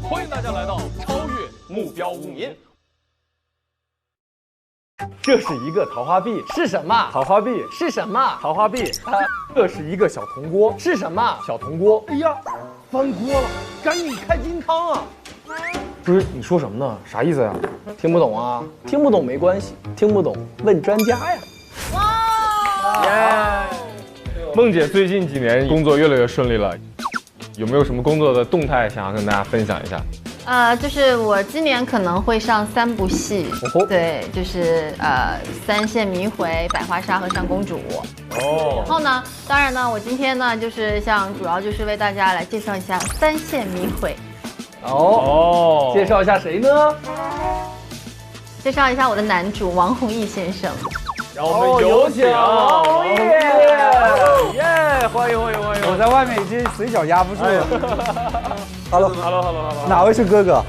欢迎大家来到超越目标无名。这是一个桃花币，是什么？桃花币是什么？桃花币。这是一个小铜锅，是什么？小铜锅。哎呀，翻锅了，赶紧开金汤啊！不是你说什么呢？啥意思呀？听不懂啊？听不懂没关系，听不懂问专家呀。哇！耶！梦姐最近几年工作越来越顺利了，有没有什么工作的动态想要跟大家分享一下？就是我今年可能会上3部戏，对，就是三线迷回、百花杀和上公主。然后呢，当然呢，我今天呢就是主要就是为大家来介绍一下三线迷回。介绍一下谁呢？介绍一下我的男主王弘毅先生。让我们有请王弘毅！耶！欢迎欢迎欢迎！我在外面已经嘴角压不住了。Hello， 哪位是哥哥？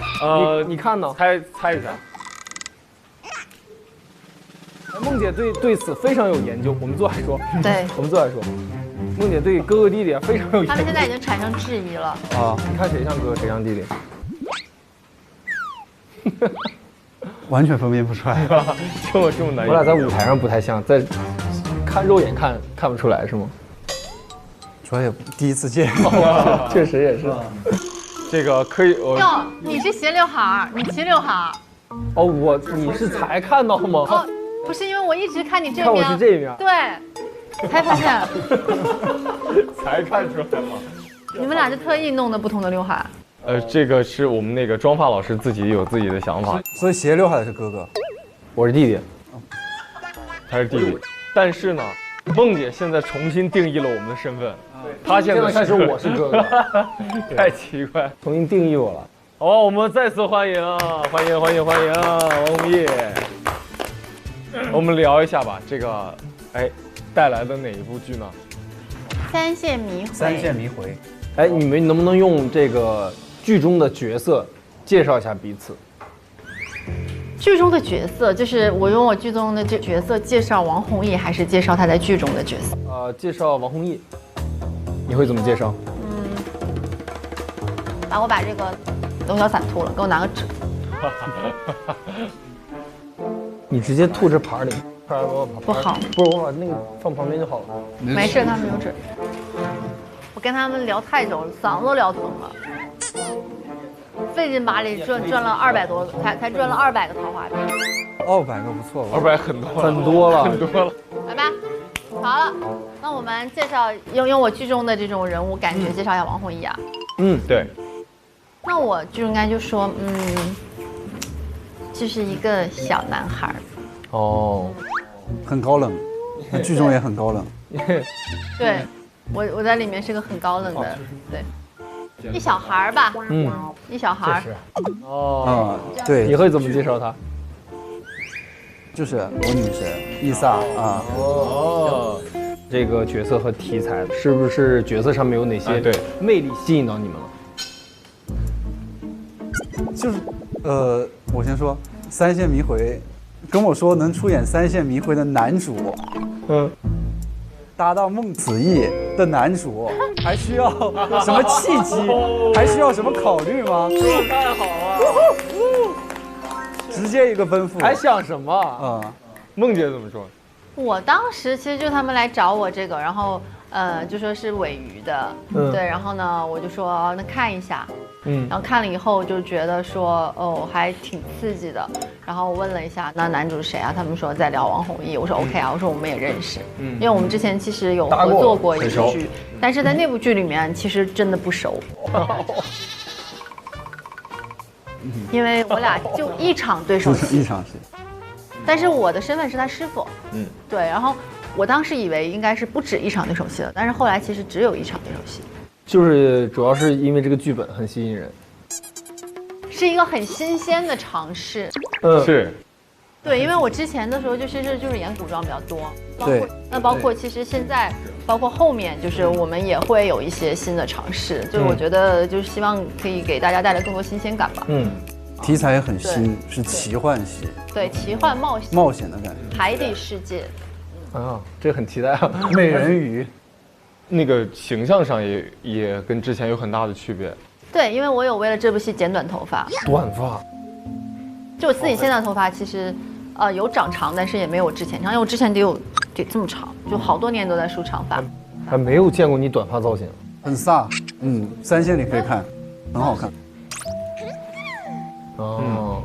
你看呢？猜一下。梦姐对此非常有研究，我们坐来说。对，我们坐来说。梦姐对哥哥弟弟非常有研究。他们现在已经产生质疑了。啊，你看谁像哥哥，谁像弟弟？完全分辨不出来。这么难。我俩在舞台上不太像，在看肉眼看不出来是吗？主要也第一次见。确实也是。这个可以。哟，你是斜刘海儿，你齐刘海儿。哦，你是才看到吗？哦，不是，因为我一直看你这面。看我是这面。对，才发现。才看出来吗？你们俩是特意弄的不同的刘海。这个是我们那个妆发老师自己有自己的想法，所以斜刘海的是哥哥，我是弟弟，他是弟弟。但是呢，梦姐现在重新定义了我们的身份，她现在开始我是哥哥，太奇怪，重新定义我了。好，我们再次欢迎王弘毅。我们聊一下吧，这个带来的哪一部剧呢？三线迷回。三线迷回。你们能不能用这个剧中的角色介绍一下彼此？剧中的角色就是我用我剧中的这角色介绍王弘毅，还是介绍他在剧中的角色？介绍王弘毅，你会怎么介绍？我把这个龙角散吐了，给我拿个纸。你直接吐这盘里，不好。不是，我把那个放旁边就好了。没事，他们有纸。我跟他们聊太久了，嗓子都聊疼了，费劲巴力赚了200多个，才赚了200个桃花币。200个不错，200很多了。来吧，好了，那我们介绍用我剧中的这种人物感觉介绍一下王弘毅啊。对。那我就应该就说，就是一个小男孩。很高冷，那剧中也很高冷。对。我在里面是个很高冷的，对，一小孩儿吧，一小孩儿。对，你会怎么介绍他？就是我女神伊萨啊。这个角色和题材是不是角色上面有哪些魅力吸引到你们了？就是我先说三线迷回，跟我说能出演三线迷回的男主，搭档孟子义的男主，还需要什么契机？还需要什么考虑吗？这太好了，直接一个奔赴。还想什么？梦姐怎么说？我当时其实就他们来找我这个，然后就说是尾鱼的，对，然后呢我就说那看一下，然后看了以后就觉得说还挺刺激的，然后问了一下那男主是谁啊？他们说在聊王弘毅，我说 OK 啊，我说我们也认识，因为我们之前其实有合作过一部剧，但是在那部剧里面其实真的不熟，因为我俩就一场对手戏，一场戏。但是我的身份是他师傅，对，然后我当时以为应该是不止一场对手戏了，但是后来其实只有一场对手戏，就是主要是因为这个剧本很吸引人，是一个很新鲜的尝试，是，对，因为我之前的时候就是演古装比较多，对，那包括其实现在包括后面就是我们也会有一些新的尝试，就是我觉得就是希望可以给大家带来更多新鲜感吧，题材也很新，是奇幻系。对，奇幻冒险的感觉。海底世界。啊，这很期待啊！美人鱼，那个形象上也跟之前有很大的区别。对，因为我有为了这部戏剪短头发。短发。就我自己现在的头发其实，有长长，但是也没有我之前长，因为我之前得这么长，就好多年都在梳长发。还没有见过你短发造型，很飒。3线你可以看，很好看。哦。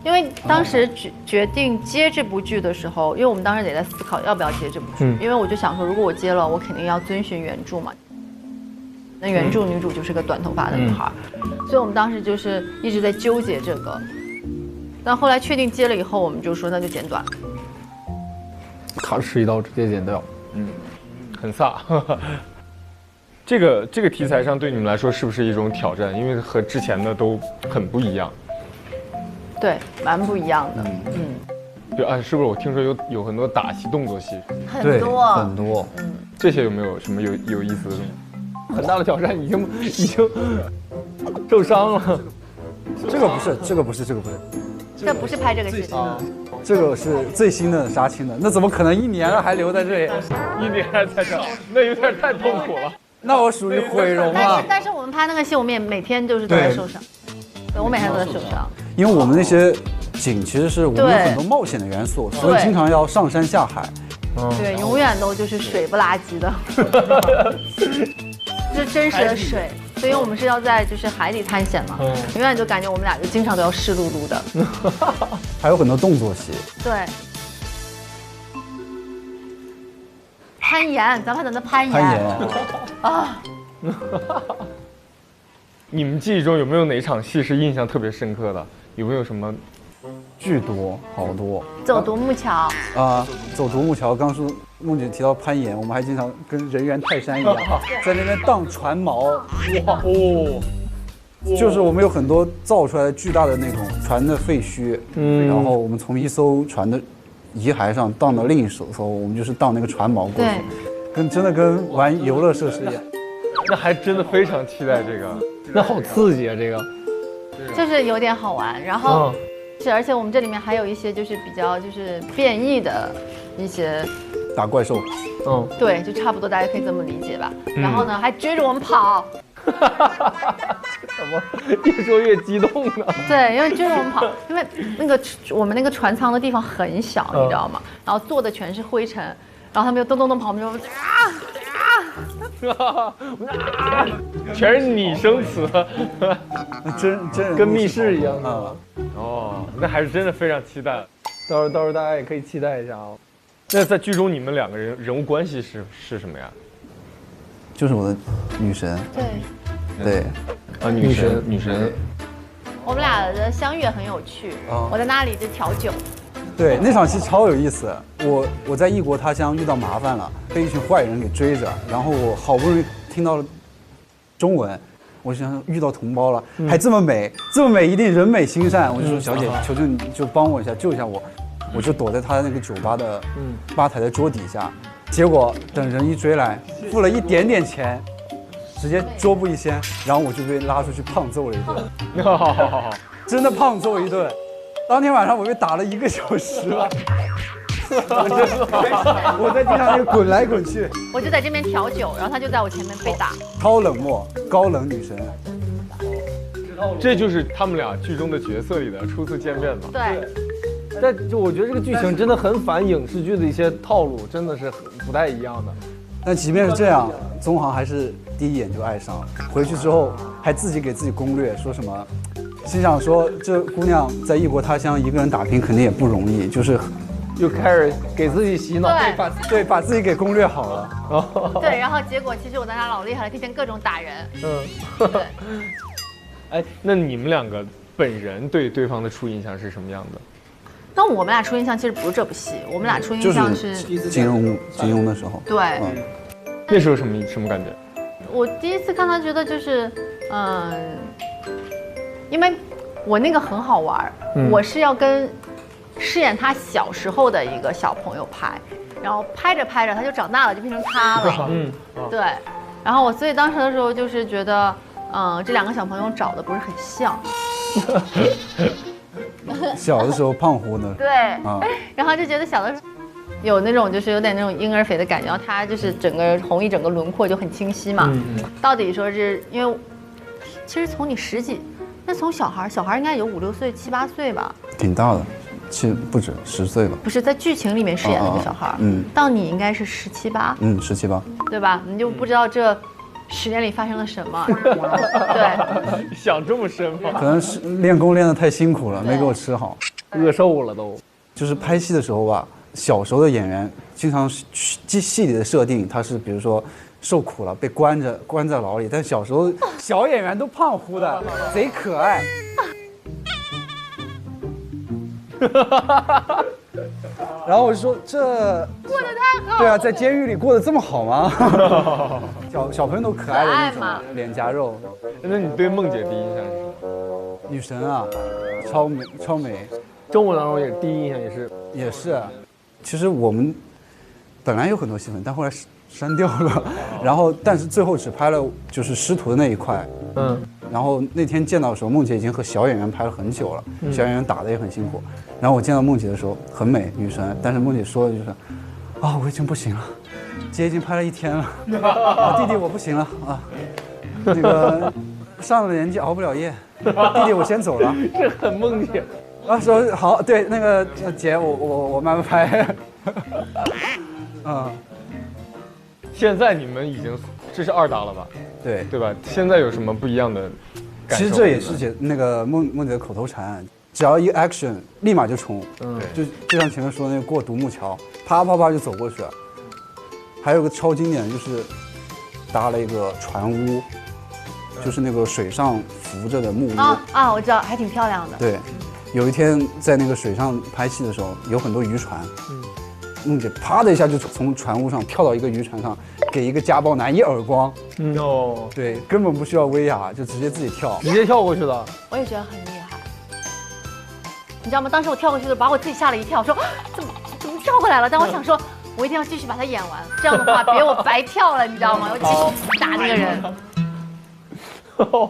因为当时决定接这部剧的时候，因为我们当时也在思考要不要接这部剧，因为我就想说，如果我接了，我肯定要遵循原著嘛。那原著女主就是个短头发的女孩，所以我们当时就是一直在纠结这个。但后来确定接了以后，我们就说那就剪短。咔哧一刀直接剪掉，很飒。这个题材上对你们来说是不是一种挑战？因为和之前的都很不一样。对，蛮不一样的。对啊，是不是我听说有很多打戏、动作戏？很多很多。这些有没有什么有意思的东西？很大的挑战，已经受伤了。这个不是。这不是拍这个戏的。这个是最新的杀青的，那怎么可能1年了还留在这里？1年还在这，那有点太痛苦了。那我属于毁容啊！但是我们拍那个戏，我们也每天就是都在受伤。对，我每天都在受伤。因为我们那些景其实是我们有很多冒险的元素，所以经常要上山下海。对，永远都就是水不拉几的，这真实的水。所以我们是要在就是海底探险嘛，永远就感觉我们俩就经常都要湿漉漉的。还有很多动作戏。对。攀岩，咱们等着攀岩。啊。你们记忆中有没有哪场戏是印象特别深刻的？有没有什么？巨多，好多。走独木桥啊，走独木桥。刚说梦姐提到攀岩，我们还经常跟人猿泰山一样，在那边荡船锚。哇哦！就是我们有很多造出来的巨大的那种船的废墟，然后我们从一艘船的遗骸上荡到另一艘，我们就是荡那个船锚过去，真的跟玩游乐设施一样。那还真的非常期待这个，那好刺激啊！这个就是有点好玩，然后。而且我们这里面还有一些就是比较就是变异的一些打怪兽，对，就差不多大家可以这么理解吧。然后呢，还追着我们跑，怎么越说越激动呢？对，因为追着我们跑，因为我们那个船舱的地方很小，你知道吗？然后坐的全是灰尘，然后他们又咚咚咚跑，我们就全是拟声词，真跟密室一样啊。哦，那还是真的非常期待。到时候大家也可以期待一下哦。那在剧中你们两个人物关系是什么呀？就是我的女神。对。啊，女神。我们俩的相遇很有趣。我在那里就调酒。对，那场戏超有意思。我在异国他乡遇到麻烦了，被一群坏人给追着，然后我好不容易听到了中文，我想遇到同胞了，还这么美，一定人美心善。我就说小姐，求求你就帮我一下，救一下我。我就躲在他那个酒吧的吧台的桌底下，结果等人一追来，付了一点点钱，直接桌布一掀，然后我就被拉出去胖揍了一顿。真的胖揍一顿。当天晚上我被打了1个小时了。我在地上那个滚来滚去，我就在这边调酒，然后他就在我前面被打，超冷漠，高冷女神。这就是他们俩剧中的角色里的初次见面嘛。对。但就我觉得这个剧情真的很反影视剧的一些套路，真的是不太一样的。但即便是这样，宗航还是第一眼就爱上了。回去之后还自己给自己攻略，说什么，心想说这姑娘在异国他乡一个人打拼肯定也不容易，就是又开始给自己洗脑，把自己给攻略好了。对，然后结果其实我在那老厉害了，天天各种打人。对。哎，那你们两个本人对对方的初印象是什么样的？那我们俩初印象其实不是这部戏，我们俩初印象是金庸的时候。对。那时候什么感觉？我第一次看他觉得就是，因为我那个很好玩，我是要跟饰演他小时候的一个小朋友拍，然后拍着拍着他就长大了，就变成他了。对。然后所以当时的时候就是觉得，这2个小朋友找的不是很像，小的时候胖乎的。对，然后就觉得小的时候有那种就是有点那种婴儿肥的感觉，然后他就是整个红一整个轮廓就很清晰嘛。到底说是因为，其实从你10几，那从小孩应该有5、6岁、7、8岁吧？挺大的，其实不止10岁吧。不是在剧情里面饰演那个小孩，到你应该是17、8，17、8，对吧？你就不知道这10年里发生了什么。对，想这么深吗？可能是练功练得太辛苦了，没给我吃好，饿瘦了都。就是拍戏的时候吧，小时候的演员经常戏里的设定，他是比如说受苦了，被关在牢里，但小时候小演员都胖乎的，贼可爱。然后我就说这过得太好。对啊，在监狱里过得这么好吗？小朋友都可爱的那种脸颊肉。那你对梦姐第一印象是什么？女神啊，超美。中文当中也第一印象也是。其实我们本来有很多戏份，但后来删掉了。然后但是最后只拍了就是师徒的那一块。然后那天见到的时候，梦姐已经和小演员拍了很久了，小演员打得也很辛苦。然后我见到梦姐的时候，很美女神，但是梦姐说的就是，啊，我已经不行了，姐已经拍了1天了，弟弟我不行了啊，那个上了年纪熬不了夜，弟弟我先走了。这很梦姐啊，说好，对，那个姐我慢慢拍。现在你们已经这是2档了吧？对吧？现在有什么不一样的感受？其实这也是那个梦姐的口头禅，只要一 action 立马就冲。就像前面说的那个过独木桥，啪啪啪就走过去了。还有个超经典的就是搭了一个船屋，就是那个水上浮着的木屋。我知道，还挺漂亮的。对，有一天在那个水上拍戏的时候，有很多渔船。梦姐啪的一下就从船屋上跳到一个渔船上，给一个家暴男一耳光。对，根本不需要威亚，就直接自己跳，直接跳过去了。我也觉得很厉害，你知道吗？当时我跳过去的时候，把我自己吓了一跳，说怎么跳过来了？但我想说，我一定要继续把它演完，这样的话别我白跳了，你知道吗？我继续打那个人。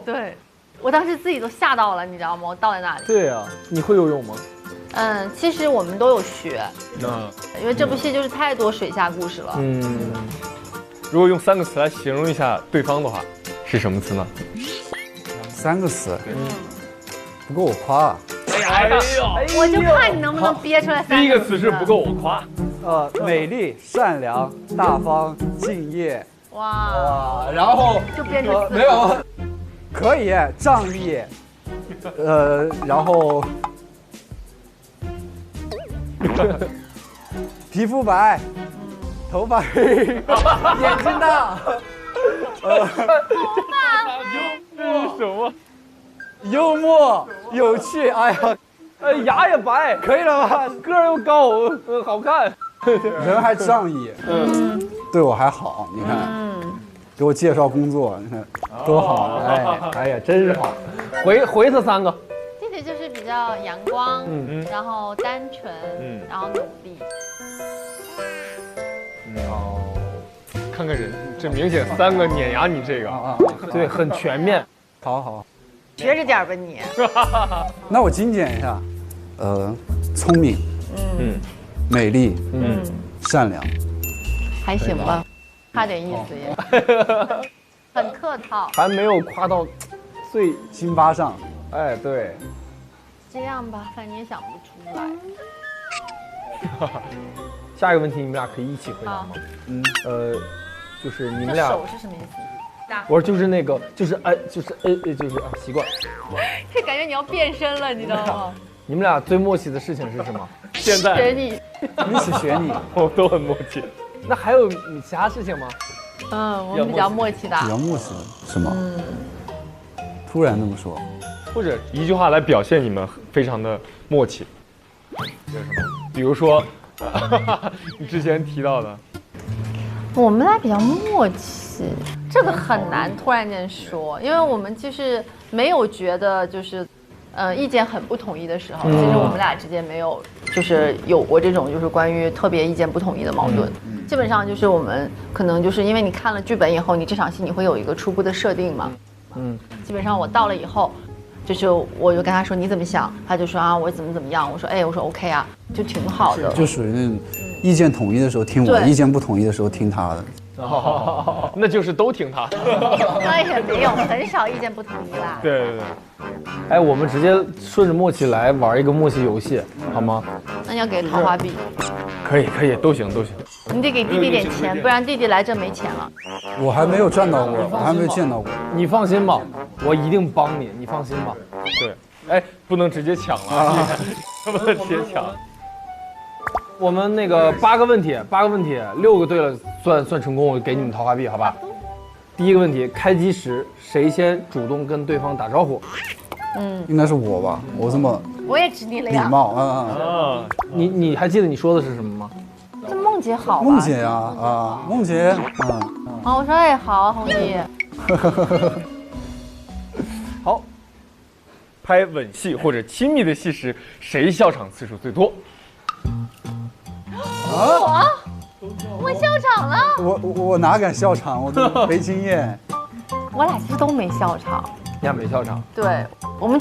对，我当时自己都吓到了，你知道吗？我倒在那里。对啊，你会游泳吗？其实我们都有学，因为这部戏就是太多水下故事了。如果用3个词来形容一下对方的话，是什么词呢？3个词，不够我夸。我就看你能不能憋出来3个词。第一个词是不够我夸，美丽、善良、大方、敬业。哇，然后就变成没有，可以仗义，然后。皮肤白，头发黑，眼睛大，这是什么？幽默、有趣，哎呀，牙也白，可以了吧？个儿又高，好看，人还仗义，对我还好，你看，给我介绍工作，你看多好，哎呀，真是好，回他3个。弟弟就是比较阳光，然后单纯，然后努力。看看人，这明显3个碾压你这个，对，很全面。好，学着点吧你。那我精简一下，聪明，美丽，善良，还行吧，差点意思也，很客套，还没有夸到最辛巴上。哎，对。这样吧，反正也想不出来。下一个问题你们俩可以一起回答吗？就是你们俩手是什么意思？我说就是那个，就是习惯。这感觉你要变身了，你知道吗？你们俩最默契的事情是什么？现在学你，一起学你，我都很默契。那还有你其他事情吗？我们比较默契的。比较默契的是吗？突然这么说，或者一句话来表现你们非常的默契，有什么？比如说，你之前提到的，我们俩比较默契，这个很难突然间说，因为我们就是没有觉得就是意见很不统一的时候，其实我们俩之间没有就是有过这种就是关于特别意见不统一的矛盾。基本上就是我们可能就是因为你看了剧本以后，你这场戏你会有一个初步的设定嘛。基本上我到了以后，就是我就跟他说你怎么想，他就说啊我怎么样，我说哎我说 OK 啊，就挺好的。就属于那种意见统一的时候听我，意见不统一的时候听他的。那就是都听他。那也没有，很少意见不统一啦。对对对。哎，我们直接顺着默契来玩一个默契游戏，好吗？那你要给桃花币。可以，都行。你得给弟弟点钱，不然弟弟来这没钱了。我还没有赚到过，我还没有见到过。你放心吧，我一定帮你，你放心吧。对，哎，不能直接抢了，不能直接抢。我们那个8个问题，6个对了算成功，我给你们桃花币，好吧？第一个问题，开机时谁先主动跟对方打招呼？应该是我吧，我这么我也指你了呀。礼貌，你还记得你说的是什么吗？这梦姐好吧？梦姐呀，梦姐，啊，我说哎好，红姨。好，拍吻戏或者亲密的戏时，谁笑场次数最多？我笑场了。我哪敢笑场，我都没经验。我俩其实都没笑场。你俩没笑场？对，我们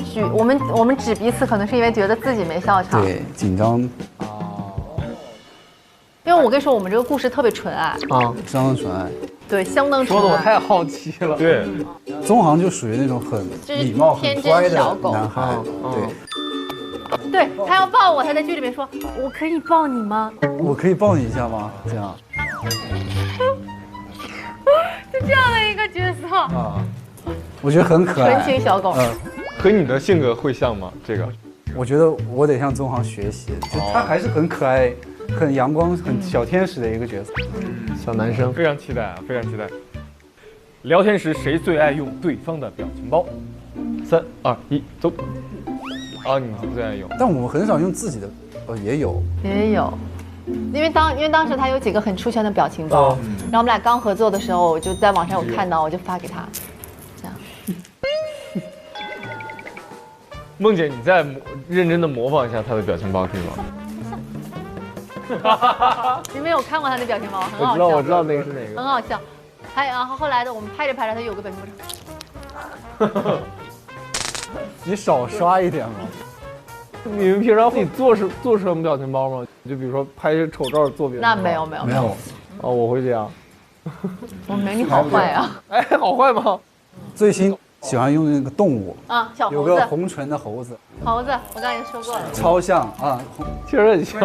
指彼此，可能是因为觉得自己没笑场。对，紧张。因为我跟你说，我们这个故事特别纯爱啊，相当纯爱。对，相当纯爱。说的我太好奇了。对，宗航就属于那种很礼貌、很乖的男孩。对，他要抱我，他在剧里面说：“我可以抱你吗？”我可以抱你一下吗？这样。就这样的一个角色啊，我觉得很可爱。纯情小狗。和你的性格会像吗？这个，我觉得我得向宗航学习，就他还是很可爱、很阳光、很小天使的一个角色。小男生，非常期待啊，非常期待。聊天时谁最爱用对方的表情包？3、2、1，走。你最爱用，但我们很少用自己的，也有，因为当时他有几个很出圈的表情包，然后我们俩刚合作的时候，我就在网上有看到，我就发给他，这样。梦姐，你再认真的模仿一下他的表情包可以吗？你没有看过他的表情包，很好笑。我知道那个是哪个，很好笑。然后后来的我们拍着，他有个表情包。你少刷一点嘛。你们平常会做什么表情包吗？就比如说拍些丑照做表情包。那没有。我会这样。我没你好坏啊！哎，好坏吗？最新喜欢用那个动物啊，小猴子，有个红唇的猴子。猴子，我刚才说过了。超像啊，确实很像。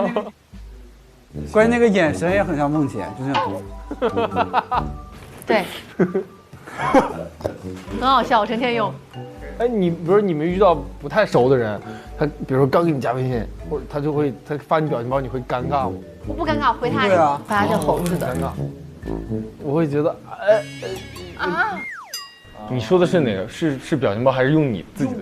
关键那个眼神也很像梦姐，就这样。对。很好笑，我成天用。哎，比如说你们遇到不太熟的人，他比如说刚给你加微信，或者他发你表情包，你会尴尬吗？我不尴尬，回他。对啊，回他这猴子的。尴尬。我会觉得，你说的是哪个？是表情包还是用你自己的？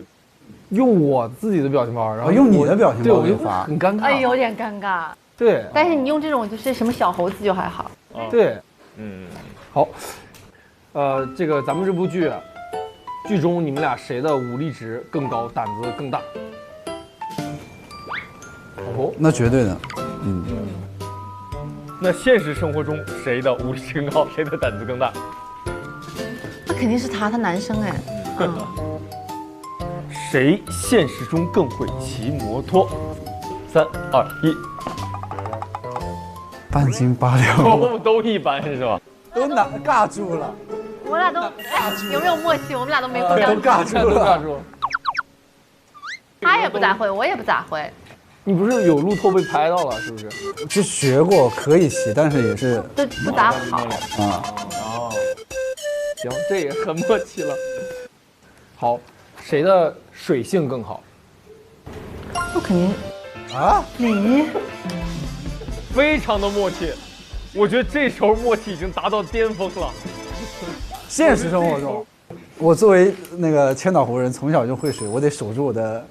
用我自己的表情包，然后用你的表情包我就发，很尴尬。哎，有点尴尬。对。但是你用这种就是什么小猴子就还好。对。好。这个咱们这部剧中你们俩谁的武力值更高，胆子更大？那绝对的。那现实生活中谁的武力值更高，谁的胆子更大？那肯定是他男生哎。谁现实中更会骑摩托？3、2、1，半斤八两。都一般是吧？都尬住了。我俩都有没有默契？我们俩都没互相都尬住了。他也不咋会，我也不咋会。你不是有路透被拍到了，是不是？就学过，可以骑，但是也是都不咋好。行，这也很默契了。好，谁的水性更好？那肯定你非常的默契，我觉得这时候默契已经达到巅峰了。现实生活中，我作为那个千岛湖人，从小就会水，我得守住我的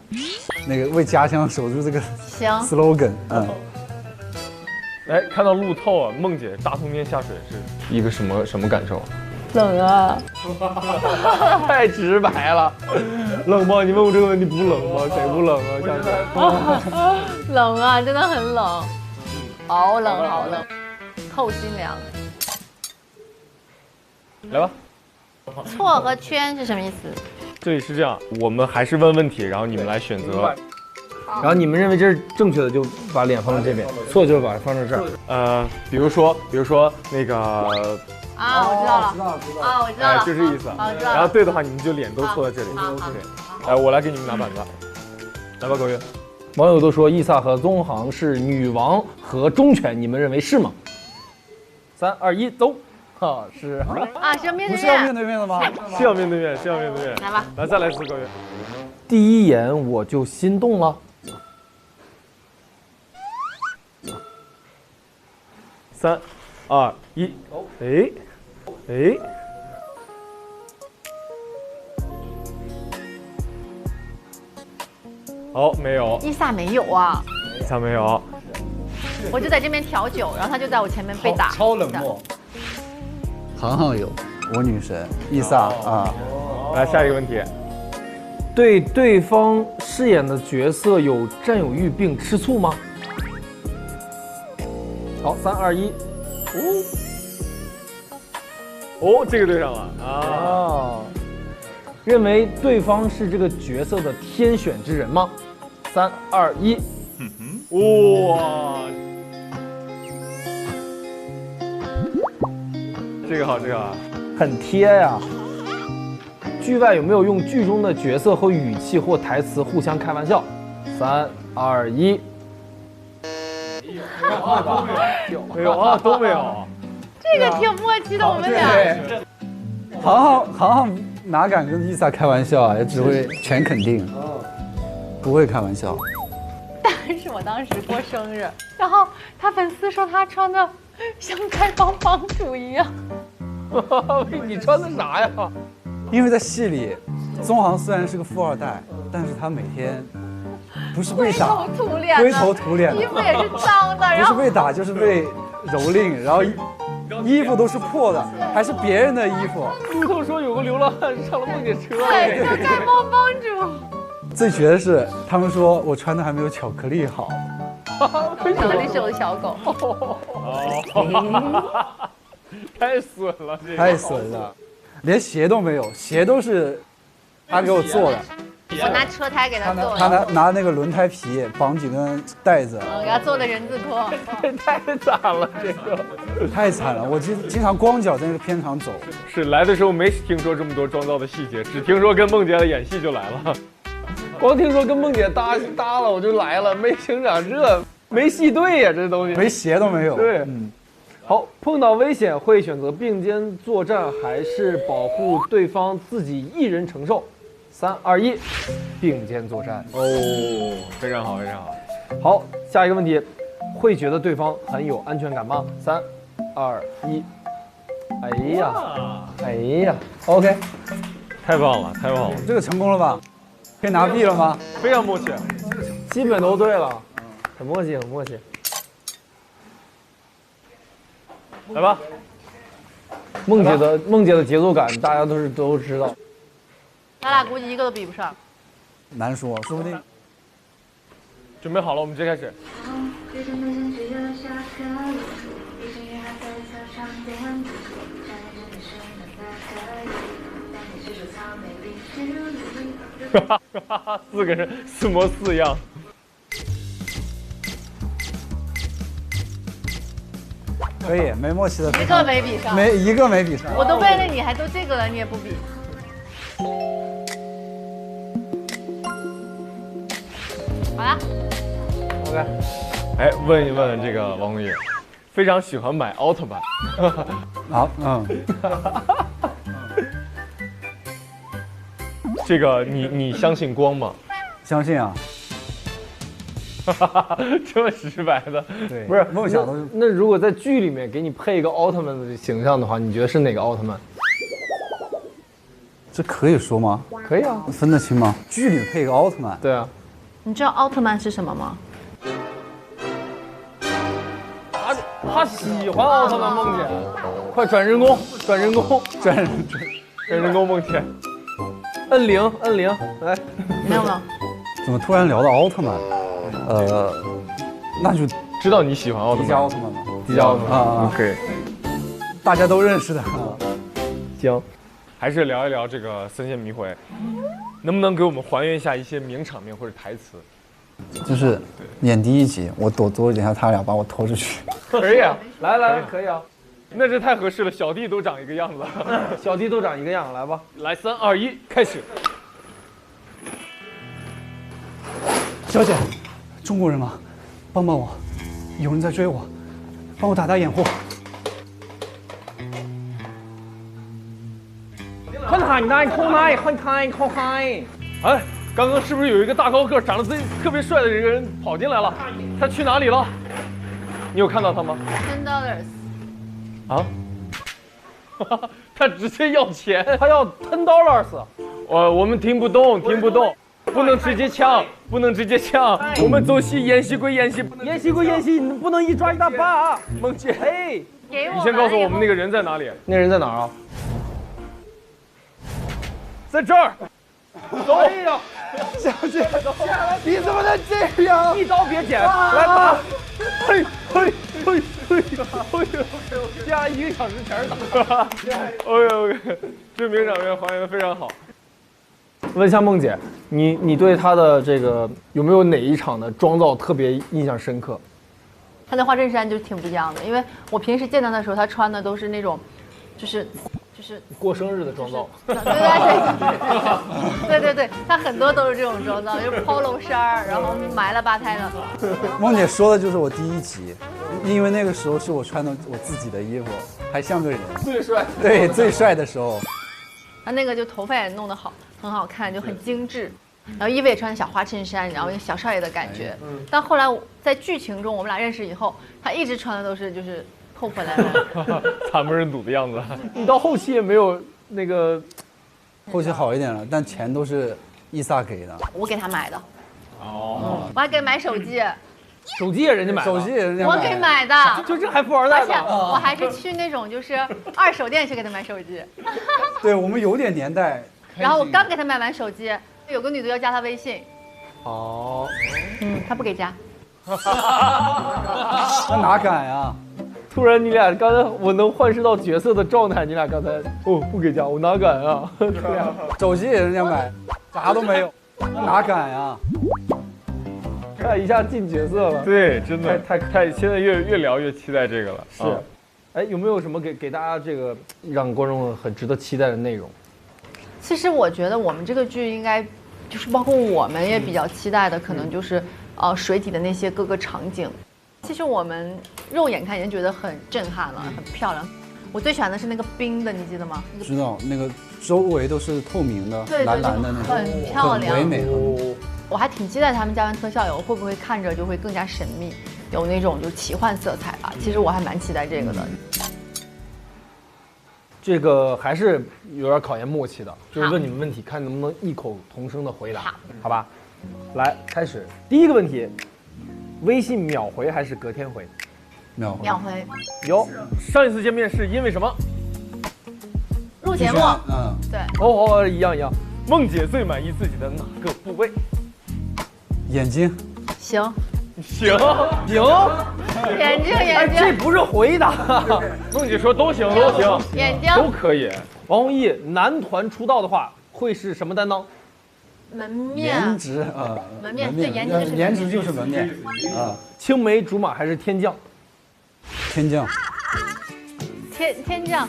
那个为家乡守住这个 slogan。哎，看到路透啊，梦姐大冬天下水是一个什么感受？冷啊！太直白了，冷吗？你问我这个问题不冷吗？谁不冷啊？下水。冷啊，真的很冷，好冷好冷，透心凉。来吧。错和圈是什么意思？这里是这样，我们还是问问题，然后你们来选择。然后你们认为这是正确的，就把脸放在这边；错就是把它放在这儿。比如说那个啊，我知道了，啊，我知道了，就这意思。啊，知道了。然后对的话，你们就脸都凑在这里。对，我来给你们拿板子，来吧，各位。网友都说伊萨和宗航是女王和忠犬，你们认为是吗？3、2、1，走！啊，是啊，是要面对面。不是要面对面的吗？是要面对面，是要面对面。来吧，来再来一次，各位。第一眼我就心动了。3、2、1，哎，好，没有，伊萨没有啊，伊萨没有，我就在这边调酒，然后他就在我前面被打，超冷漠。航航有，我女神伊萨啊。来下一个问题，对对方饰演的角色有占有欲并吃醋吗？好，3、2、1，哦，这个对上了啊！认为对方是这个角色的天选之人吗？3、2、1，哇，这个好，这个好，很贴呀。剧外有没有用剧中的角色和语气或台词互相开玩笑？3、2、1，没有啊，都没有。这个挺默契的，我们俩。航航哪敢跟伊萨开玩笑啊？也只会全肯定，不会开玩笑。但是我当时过生日，然后他粉丝说他穿的像丐帮帮主一样。你穿的啥呀？因为在戏里，宗航虽然是个富二代，但是他每天不是被打，灰头土脸的，衣服也是脏的，不是被打就是被蹂躏，然后衣服都是破的，还是别人的衣服。路透说有个流浪汉上了梦姐车，对，像丐帮帮主。最绝的是，他们说我穿的还没有巧克力好。巧克力是我的小狗。太损了，这个太损了，连鞋都没有，鞋都是他给我做的。我拿车胎给他做的。他拿那个轮胎皮绑几根带子，给他做的人字拖。太惨了，这个太惨了。我经常光脚在那个片场走。是来的时候没听说这么多妆造的细节，只听说跟梦洁的演戏就来了。光听说跟梦姐搭了我就来了，没听讲这没戏对呀，这东西没鞋都没有。对，好，碰到危险会选择并肩作战，还是保护对方自己一人承受？3、2、1，并肩作战。哦，非常好，非常好。好，下一个问题，会觉得对方很有安全感吗？3、2、1，哎呀 ，OK， 太棒了，太棒了，这个成功了吧？可以拿币了吗？非常默契，基本都对了，很默契，很默契。来吧，梦姐的节奏感，大家都知道。咱俩估计一个都比不上。难说，说不定。准备好了，我们直接开始。4个人4模4样。可以，没默契的。一个没比上。没一个没比上。我都为了你还做这个了，你也不比。好了。OK。哎，问一问这个王宏宇，非常喜欢买奥特曼。好，这个你相信光吗？相信啊。这么直白的，对，不是梦想都是。那如果在剧里面给你配一个奥特曼的形象的话，你觉得是哪个奥特曼？这可以说吗？可以啊，分得清吗？剧里配个奥特曼。对啊。你知道奥特曼是什么吗？他喜欢奥特曼，梦姐，快转人工，转人工，转人工，梦姐，摁铃，来，没有。怎么突然聊到奥特曼？那就知道你喜欢奥特曼。迪迦奥特曼吗？迪迦奥特曼啊，可以，大家都认识的。行，还是聊一聊这个三线迷回，能不能给我们还原一下一些名场面或者台词？就是演第一集，我躲一下他俩把我拖出去。可以啊，来，可以啊。那这太合适了，小弟都长一个样子，小弟都长一个样，来吧，来3、2、1，开始。小姐，中国人吗？帮帮我，有人在追我，帮我打掩护。很嗨！哎，刚刚是不是有一个大高个、长得特别帅的一个人跑进来了？他去哪里了？你有看到他吗$10。啊？他直接要钱，他要$10。我们听不懂，不能直接抢，我们走戏，演戏归演戏，演戏归演戏，你不能一抓一大把。梦姐，哎，给我。你先告诉我们那个人在哪里？那人在哪儿啊？在这儿。走。哎呀，小姐，你怎么能这样？一刀别剪，来吧。嘿，加1个小时全是打。OK， 这名场面还原的非常好。问一下梦姐，你对她的这个有没有哪一场的妆造特别印象深刻？她那花衬衫就挺不一样的，因为我平时见她的时候，她穿的都是那种，就是过生日的妆造。对，她很多都是这种妆造，就是 polo 衫，然后埋了吧胎的。梦姐说的就是我第一集，因为那个时候是我穿的我自己的衣服，还像个人。最帅。对，最帅的时候。她那个就头发也弄得好，很好看，就很精致。然后衣服也穿的小花衬衫，然后有小少爷的感觉。但后来在剧情中我们俩认识以后，她一直穿的都是就是破破烂烂、惨不忍睹的样子。你到后期也没有那个，后期好一点了，但钱都是伊萨给的。我给她买的。哦。我还给买手机。手机也人家买，手机也人家买。我给买的。就这还富二代而且我还是去那种就是二手店去给她买手机。对，我们有点年代。然后我刚给她买完手机，有个女的要加她微信。哦。她不给加。那哪敢呀？突然你俩刚才我能幻视到角色的状态，你俩刚才不给加，我哪敢啊？对呀，手机也人家买，啥都没有，哪敢呀？一下进角色了。对，真的太，现在越聊越期待这个了。是，哎，有没有什么给大家这个让观众很值得期待的内容？其实我觉得我们这个剧应该，就是包括我们也比较期待的，可能就是水底的那些各个场景。其实我们肉眼看已经觉得很震撼了，很漂亮。我最喜欢的是那个冰的，你记得吗？知道，那个周围都是透明的，对，蓝蓝的那种，很漂亮，很唯美。我还挺期待他们加完特效以后会不会看着就会更加神秘，有那种就是奇幻色彩吧。其实我还蛮期待这个的。这个还是有点考验默契的，就是问你们问题，看能不能异口同声的回答，好吧？来，开始第一个问题，微信秒回还是隔天回？秒回。有，上一次见面是因为什么？录节目。对。哦，一样。梦姐最满意自己的哪个部位？眼睛。行。眼睛。这不是回答。梦姐说都行。眼睛都可以。王弘毅，男团出道的话会是什么担当？门面。颜值啊。门面对，颜值就是门面啊。青梅竹马还是天降？天降。天降。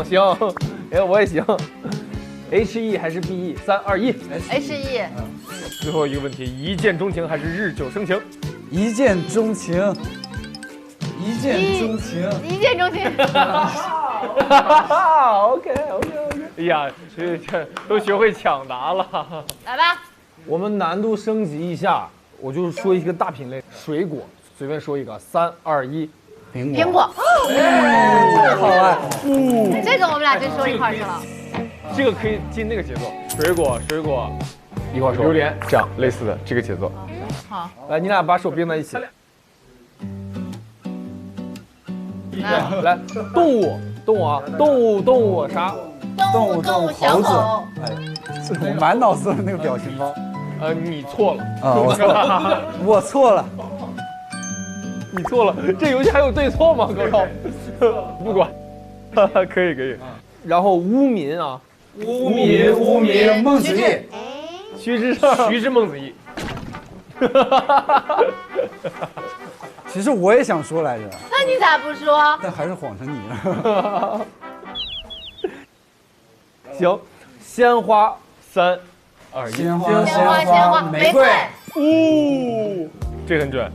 行，哎，我也行。HE 还是 BE？ 3、2、1。HE。最后一个问题，一见钟情还是日久生情？一见钟情。OK。哎呀，这都学会抢答了。来吧，我们难度升级一下，我就说一个大品类，水果，随便说一个。3、2、1。苹果。好啊。这个我们俩真说一块儿去了。这个可以进那个节奏，水果一块说，榴莲这样类似的这个节奏。好，来，你俩把手并在一起。来，动物啥？动物猴子。哎，我满脑子的那个表情包。你错了啊！我错了。你错了。这游戏还有对错吗，高超？不管。可以。然后乌民啊，乌民，孟子义，徐志胜，徐志孟子义。其实我也想说来着，那你咋不说？但还是晃成你了。行，鲜花3、2、1，鲜花，玫瑰。哦，这很准。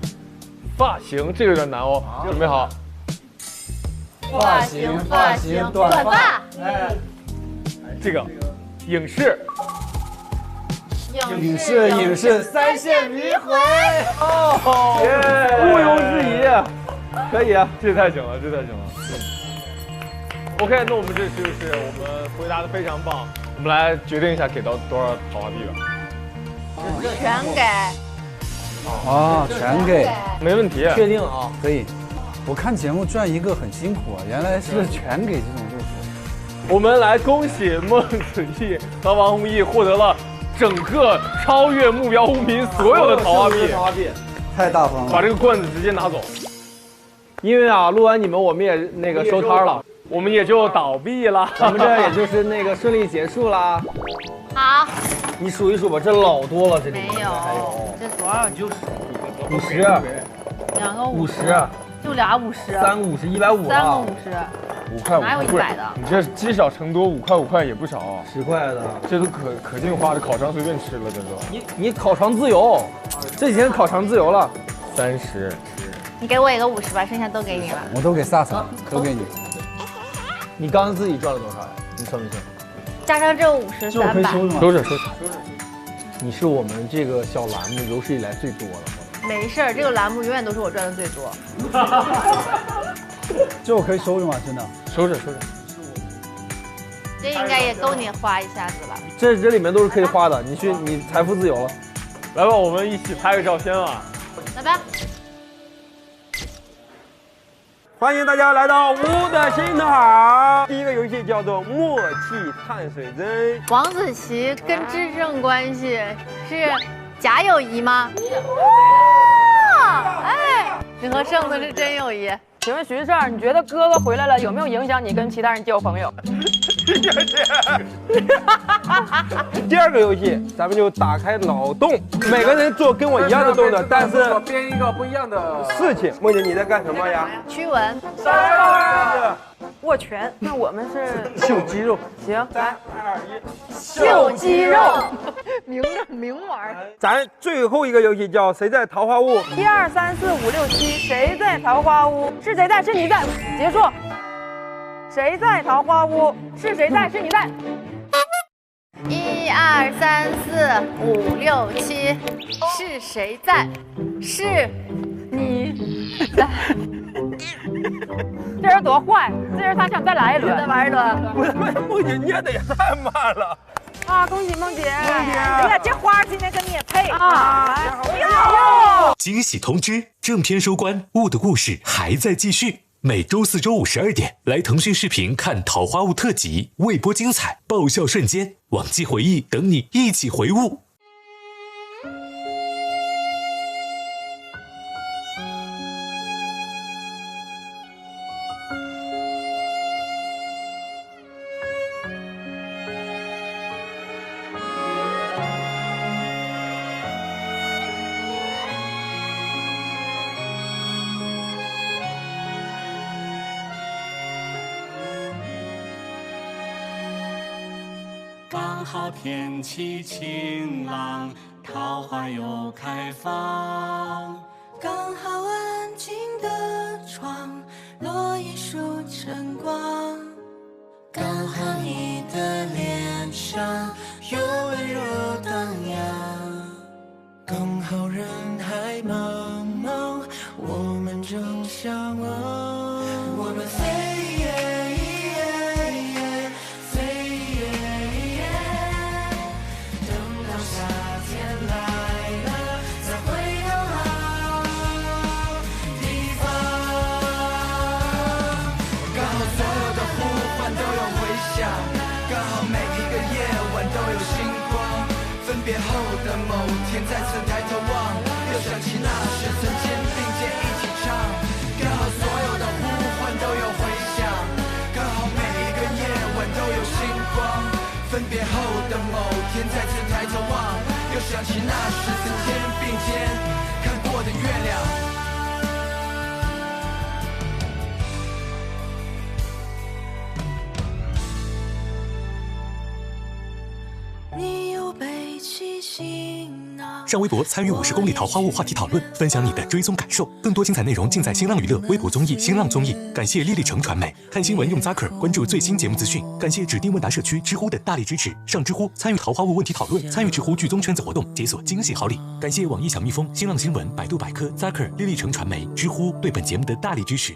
发型这个有点难哦，准备好。发型，短发。哎，这个影视。影视，三线迷回。哦，毋庸置疑，可以啊，这太行了。OK， 那我们这次就是我们回答的非常棒，我们来决定一下给到多少桃花币吧。全给。全给，没问题。确定啊，可以。我看节目赚一个很辛苦啊，原来是全给这种路数。我们来恭喜孟子义和王弘毅获得了整个超越目标无名所有的桃花币，太大方了，把这个罐子直接拿走。因为啊，录完你们我们也那个收摊了，我们也就倒闭了，我们这也就是那个顺利结束啦。好，你数一数吧，这老多了，这里没有，这多少？就50，2个50，就俩50，3个50，150了，3个50， 5块，哪有100的？你这积少成多，5块也不少啊，10块的，这都可劲花，这烤肠随便吃了，这都。你烤肠自由，这几天烤肠自由了。30，你给我一个50吧，剩下都给你了。我都给萨萨，都给你。你刚刚自己赚了多少呀？你算没算？加上这50，300。收着。你是我们这个小栏目有史以来最多的。没事儿，这个栏目永远都是我赚的最多。这我可以收着吗？真的？收着。这应该也够你花一下子了。这里面都是可以花的，你财富自由了。来吧，我们一起拍个照片吧。来吧。欢迎大家来到屋的心头好。第一个游戏叫做默契探水针。王子奇跟智胜关系是假友谊吗？哇，哎，你和胜子是真友谊。请问徐胜，你觉得哥哥回来了有没有影响你跟其他人交朋友？第二个游戏，咱们就打开脑洞，每个人做跟我一样的动作，但是编一个不一样的事情。梦姐，你在干什么呀？驱蚊。握拳。那我们是秀肌肉。行，来3、2、1，秀肌肉。明玩。咱最后一个游戏叫谁在桃花坞？1、2、3、4、5、6、7，谁在桃花坞？是谁在？是你在。结束。谁在桃花坞？是谁在？是你在。1、2、3、4、5、6、7，是谁在？是你在。这人多坏！这人他想再来一轮，再玩一轮。梦姐念的也太慢了啊！恭喜梦姐！哎呀，这花今天跟你也配啊！惊喜通知：正片收官，雾的故事还在继续。每周4、周5 12点，来腾讯视频看《桃花坞》特辑，未播精彩，爆笑瞬间，往记回忆等你一起回悟。刚好天气晴朗，桃花又开放，刚好安静的窗，落一束晨光，刚好你的脸上有温柔荡漾，刚好人海茫茫，我们正相望，我们飞。别后的某天，再次抬头望，又想起那时曾肩并肩一起唱。刚好所有的呼唤都有回响，刚好每一个夜晚都想起那时曾肩并肩看过的月亮。你又背起行囊。上微博参与50公里桃花坞话题讨论，分享你的追踪感受。更多精彩内容尽在新浪娱乐微博综艺、新浪综艺。感谢丽丽城传媒，看新闻用 Zaker 关注最新节目资讯。感谢指定问答社区知乎的大力支持。上知乎参与桃花坞问题讨论，参与知乎剧综圈子活动，解锁惊喜好礼。感谢网易小蜜蜂、新浪新闻、百度百科、Zaker、丽丽城传媒、知乎对本节目的大力支持。